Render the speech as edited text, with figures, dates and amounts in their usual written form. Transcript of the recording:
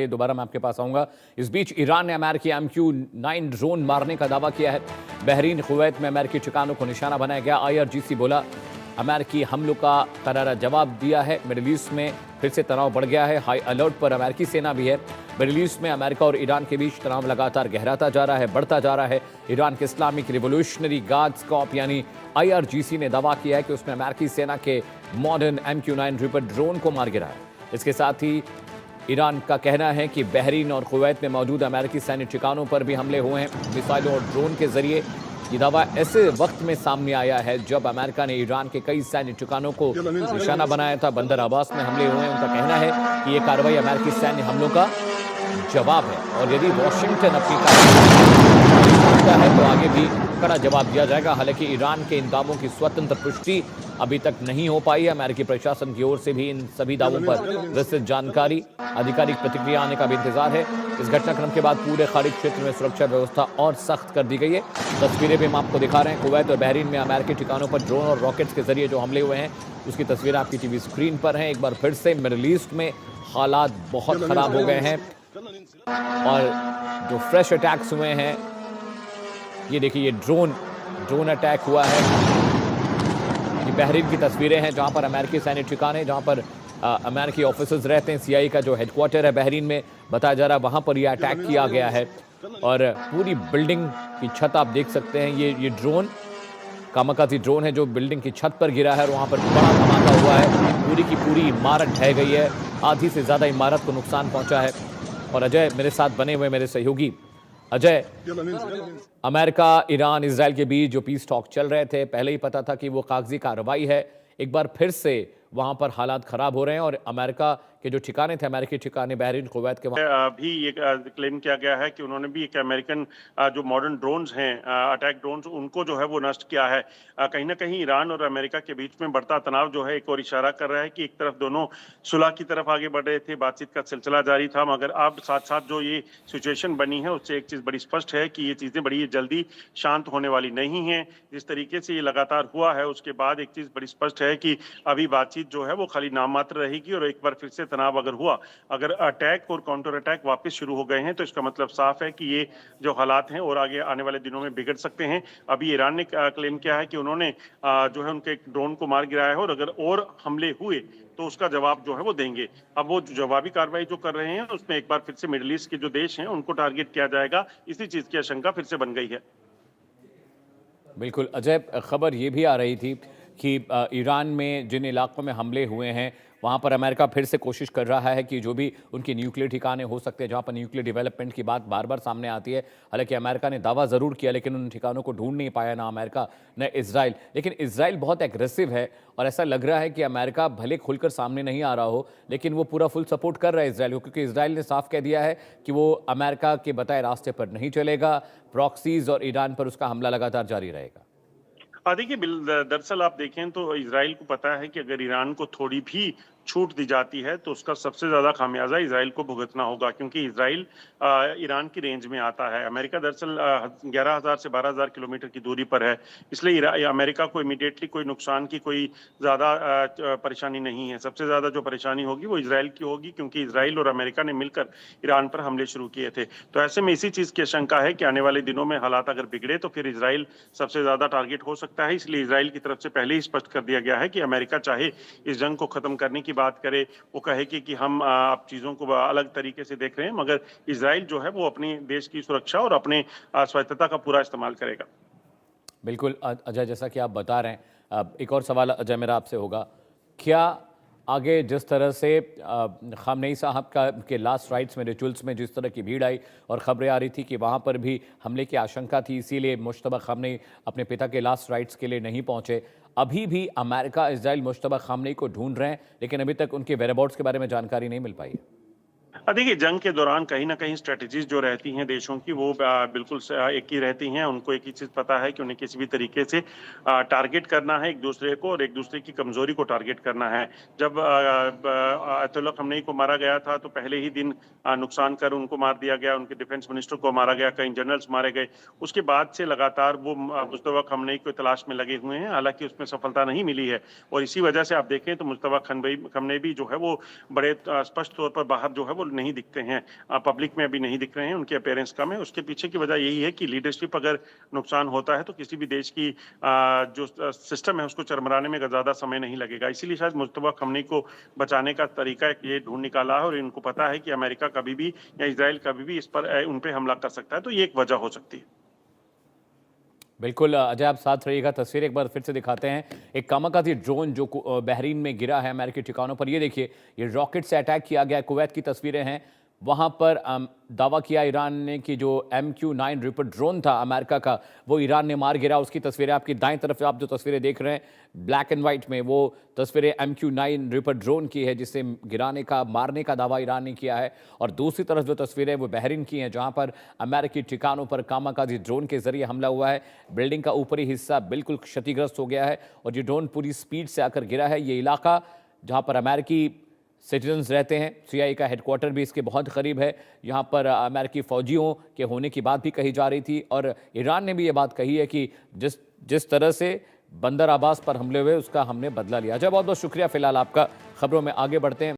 दोबारा मैं आपके पास आऊंगा। इस बीच ईरान ने अमेरिकी MQ-9 ड्रोन मारने का दावा किया है। बहरीन कुवैत में अमेरिकी ठिकानों को निशाना बनाया गया। IRGC बोला अमेरिकी हमलों का करारा जवाब दिया है। मिडिल ईस्ट में फिर से तनाव बढ़ गया है। हाई अलर्ट पर अमेरिकी सेना भी है। मिडिल ईस्ट में अमेरिका और ईरान के बीच तनाव लगातार गहराता जा रहा है, बढ़ता जा रहा है। ईरान के इस्लामिक रिवोल्यूशनरी गार्ड्स कॉर्प यानी IRGC ने दावा किया है कि उसने अमेरिकी सेना के मॉडर्न MQ-9 रिपर ड्रोन को मार गिराया। इसके साथ ही ईरान का कहना है कि बहरीन और कुवैत में मौजूद अमेरिकी सैन्य ठिकानों पर भी हमले हुए हैं मिसाइलों और ड्रोन के जरिए। ये दावा ऐसे वक्त में सामने आया है जब अमेरिका ने ईरान के कई सैन्य ठिकानों को निशाना बनाया था। बंदर अब्बास में हमले हुए हैं। उनका कहना है कि ये कार्रवाई अमेरिकी सैन्य हमलों का जवाब है और यदि वॉशिंगटन अपनी कार्रवाई करता है तो आगे भी कड़ा जवाब दिया जाएगा। हालांकि ईरान के इन दावों की स्वतंत्र पुष्टि अभी तक नहीं हो पाई है। अमेरिकी प्रशासन की ओर से भी इन सभी दावों पर विस्तृत जानकारी, आधिकारिक प्रतिक्रिया आने का भी इंतजार है। इस घटनाक्रम के बाद पूरे खाड़ी क्षेत्र में सुरक्षा व्यवस्था और सख्त कर दी गई है। तस्वीरें भी हम आपको दिखा रहे हैं। कुवैत और बहरीन में अमेरिकी ठिकानों पर ड्रोन और रॉकेट्स के जरिए जो हमले हुए हैं उसकी तस्वीरें आपकी टीवी स्क्रीन पर हैं। एक बार फिर से मिडिल ईस्ट में हालात बहुत खराब हो गए हैं और जो फ्रेश अटैक्स हुए हैं, ये देखिए, ये ड्रोन अटैक हुआ है। ये बहरीन की तस्वीरें हैं जहां पर अमेरिकी सैन्य ठिकाने, जहां पर अमेरिकी ऑफिसर्स रहते हैं। CIA का जो हेडक्वार्टर है बहरीन में, बताया जा रहा है वहां पर यह अटैक किया गया है और पूरी बिल्डिंग की छत आप देख सकते हैं। ये ड्रोन कामाकाजी ड्रोन है जो बिल्डिंग की छत पर गिरा है और वहां पर बड़ा धमाका हुआ है। पूरी की पूरी इमारत ढह गई है। आधी से ज्यादा इमारत को नुकसान पहुंचा है। और अजय मेरे साथ बने हुए मेरे सहयोगी अजय, अमेरिका, ईरान, इजराइल के बीच जो पीस टॉक चल रहे थे, पहले ही पता था कि वो कागजी कार्रवाई है। एक बार फिर से वहां पर हालात खराब हो रहे हैं और अमेरिका के जो ठिकाने थे, अमेरिकी ठिकाने बहरीन कुवैत के भी ये क्लेम किया गया है कि उन्होंने भी एक अमेरिकन जो मॉडर्न ड्रोन्स हैं, अटैक ड्रोन्स, उनको जो है वो नष्ट किया है। कहीं ना कहीं ईरान और अमेरिका के बीच में बढ़ता तनाव जो है एक और इशारा कर रहा है कि एक तरफ दोनों सुलह की तरफ आगे बढ़ रहे थे, बातचीत का सिलसिला जारी था, मगर अब साथ साथ जो ये सिचुएशन बनी है उससे एक चीज बड़ी स्पष्ट है कि ये चीजें बड़ी जल्दी शांत होने वाली नहीं है। जिस तरीके से ये लगातार हुआ है उसके बाद एक चीज बड़ी स्पष्ट है कि अभी बातचीत जो है वो खाली नाम मात्र रहेगी और एक बार फिर से तनाव अगर अटैक और काउंटर अटैक वापस शुरू हो गए हैं तो इसका मतलब साफ है कि ये जो हालात हैं और आगे आने वाले दिनों में बिगड़ सकते हैं। अभी ईरान ने क्लेम किया है कि उन्होंने जो है उनके एक ड्रोन को मार गिराया है और अगर और हमले हुए तो उसका जवाब जो है वो देंगे। अब वो जवाबी कार्रवाई जो कर रहे हैं उसमें एक बार फिर से मिडिल ईस्ट के जो देश हैं उनको टारगेट किया जाएगा। इसी चीज की आशंका फिर से बन गई है। बिल्कुल अजय, खबर ये भी आ रही थी कि ईरान में जिन इलाकों में हमले हुए हैं वहाँ पर अमेरिका फिर से कोशिश कर रहा है कि जो भी उनके न्यूक्लियर ठिकाने हो सकते हैं जहाँ पर न्यूक्लियर डेवलपमेंट की बात बार बार सामने आती है। हालांकि अमेरिका ने दावा ज़रूर किया लेकिन उन ठिकानों को ढूंढ नहीं पाया, ना अमेरिका न इजराइल। लेकिन इजराइल बहुत एग्रेसिव है और ऐसा लग रहा है कि अमेरिका भले खुलकर सामने नहीं आ रहा हो लेकिन वो पूरा फुल सपोर्ट कर रहा है इजराइल को, क्योंकि इजराइल ने साफ कह दिया है कि वो अमेरिका के बताए रास्ते पर नहीं चलेगा। प्रॉक्सीज और ईरान पर उसका हमला लगातार जारी रहेगा। देखिए, दरअसल आप देखें तो इजराइल को पता है कि अगर ईरान को थोड़ी भी छूट दी जाती है तो उसका सबसे ज्यादा खामियाजा इजराइल को भुगतना होगा, क्योंकि इजराइल ईरान की रेंज में आता है। अमेरिका दरअसल 11,000 से 12,000 किलोमीटर की दूरी पर है, इसलिए अमेरिका को इमीडिएटली कोई नुकसान की कोई ज्यादा परेशानी नहीं है। सबसे ज्यादा जो परेशानी होगी वो इजराइल की होगी, क्योंकि इजराइल और अमेरिका ने मिलकर ईरान पर हमले शुरू किए थे। तो ऐसे में इसी चीज की आशंका है कि आने वाले दिनों में हालात अगर बिगड़े तो फिर इजराइल सबसे ज्यादा टारगेट हो सकता है। इसलिए इजराइल की तरफ से पहले ही स्पष्ट कर दिया गया है कि अमेरिका चाहे इस जंग को खत्म करने की बात करे, वो कहे कि हम आप चीजों को अलग तरीके से देख रहे हैं, मगर इजराइल जो है वो अपने देश की सुरक्षा और अपने स्वायत्तता का पूरा इस्तेमाल करेगा। बिल्कुल अजय, जैसा कि आप बता रहे हैं, एक और सवाल अजय मेरा आपसे होगा, क्या आगे जिस तरह से खामनेई साहब के लास्ट राइट्स में, रिचुअल्स में जिस तरह की भीड़ आई और ख़बरें आ रही थी कि वहाँ पर भी हमले की आशंका थी, इसीलिए मुश्तबा खामनेई अपने पिता के लास्ट राइट्स के लिए नहीं पहुँचे, अभी भी अमेरिका, इजराइल मुश्तबा खामनेई को ढूंढ रहे हैं लेकिन अभी तक उनके वेयरअबाउट्स के बारे में जानकारी नहीं मिल पाई है? देखिए, जंग के दौरान कहीं ना कहीं स्ट्रेटजीज जो रहती हैं देशों की वो बिल्कुल एक ही रहती हैं। उनको एक ही चीज पता है कि उन्हें किसी भी तरीके से टारगेट करना है एक दूसरे को और एक दूसरे की कमजोरी को टारगेट करना है। जब अयतुल्लाह खamenei को मारा गया था तो पहले ही दिन नुकसान कर उनको मार दिया गया, उनके डिफेंस मिनिस्टर को मारा गया, कई जनरल्स मारे गए। उसके बाद से लगातार वो मुस्तफा खamenei को तलाश में लगे हुए हैं, हालांकि उसमें सफलता नहीं मिली है। और इसी वजह से आप देखें तो मुस्तफा खamenei भी जो है वो बड़े स्पष्ट तौर पर बाहर जो है वो नहीं दिखते हैं, पब्लिक में अभी नहीं दिख रहे हैं, उनके अपीयरेंस कम है। उसके पीछे की वजह यही है कि लीडरशिप अगर नुकसान होता है तो किसी भी देश की जो सिस्टम है उसको चरमराने में ज़्यादा समय नहीं लगेगा। इसीलिए शायद मुज्तबा खमनी को बचाने का तरीका ये ढूंढ निकाला है और इनको पता है कि अमेरिका कभी भी या इजराइल कभी भी इस पर उन पे हमला कर सकता है, तो ये एक वजह हो सकती है। बिल्कुल अजय, आप साथ रहिएगा। तस्वीर एक बार फिर से दिखाते हैं। एक कामाकाजी ड्रोन जो बहरीन में गिरा है अमेरिकी ठिकानों पर। ये देखिए, ये रॉकेट से अटैक किया गया है। कुवैत की तस्वीरें हैं। वहां पर दावा किया ईरान ने कि जो MQ-9 रिपर ड्रोन था अमेरिका का, वो ईरान ने मार गिरा। उसकी तस्वीरें आपकी दाएं तरफ आप जो तस्वीरें देख रहे हैं ब्लैक एंड व्हाइट में, वो तस्वीरें MQ-9 रिपर ड्रोन की है जिसे गिराने का, मारने का दावा ईरान ने किया है। और दूसरी तरफ जो तस्वीरें वो बहरीन की हैं, जहां पर अमेरिकी ठिकानों पर कामाकाजी ड्रोन के जरिए हमला हुआ है। बिल्डिंग का ऊपरी हिस्सा बिल्कुल क्षतिग्रस्त हो गया है और ये ड्रोन पूरी स्पीड से आकर गिरा है। ये इलाका जहां पर अमेरिकी सिटीजन्स रहते हैं, CIA का हेडक्वार्टर भी इसके बहुत करीब है। यहाँ पर अमेरिकी फ़ौजियों के होने की बात भी कही जा रही थी और ईरान ने भी ये बात कही है कि जिस तरह से बंदर अब्बास पर हमले हुए उसका हमने बदला लिया। जय बहुत बहुत शुक्रिया। फिलहाल आपका खबरों में आगे बढ़ते हैं।